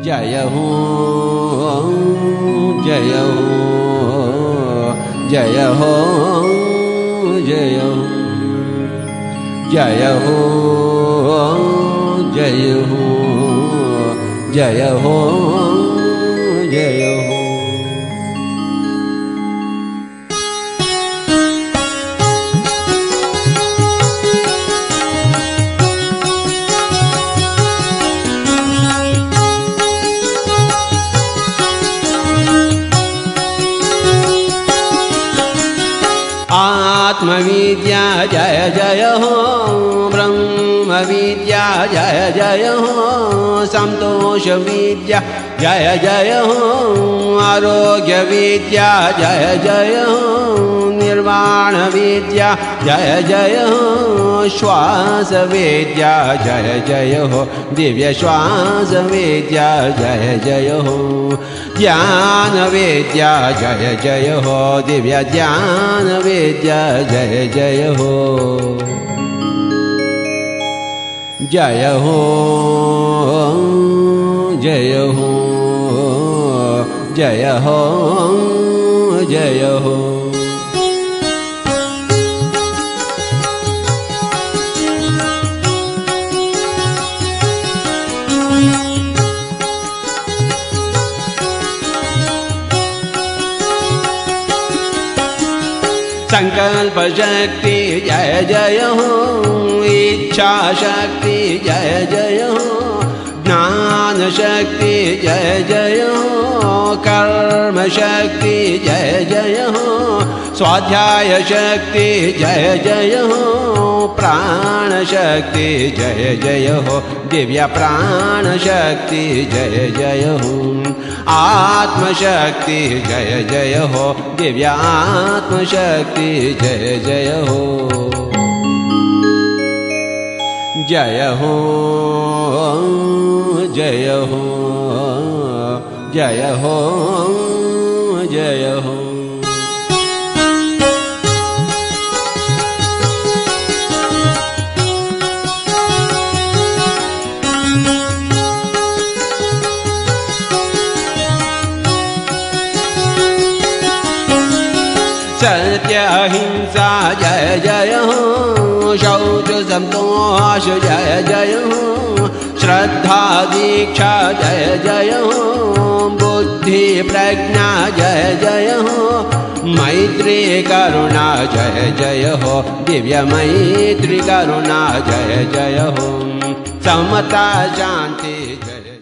जय हो जय हो जय हो जय हो जय हो जय हो जय हो जय हो। आत्मविद्या जय जय हो ब्रह्म विद्या जय जय हो संतोष विद्या जय जय हो आरोग्य विद्या जय जय हो निर्वाण विद्या जय जय हो श्वास विद्या जय जय हो दिव्य श्वास विद्या जय जय हो ज्ञान विद्या जय जय हो दिव्य ज्ञान विद्या जय जय हो जय हो जय हो जय हो जय हो। संकल्प शक्ति जय जय हो इच्छा शक्ति जय जय हो ज्ञान शक्ति जय जय हो कर्म शक्ति जय जय हो स्वाध्याय शक्ति जय जय हो प्राण शक्ति जय जय हो दिव्य प्राण शक्ति जय जय हो आत्म शक्ति जय जय हो दिव्य आत्म शक्ति जय जय हो जय हो जय हो जय हो जय हो। सत्य अहिंसा जय जय हो शौच संतोष जय जय हो श्रद्धा दीक्षा जय जय हो बुद्धि प्रज्ञा जय जय हो मैत्री करुणा जय जय हो दिव्य मैत्री करुणा जय जय हो समता शांति जय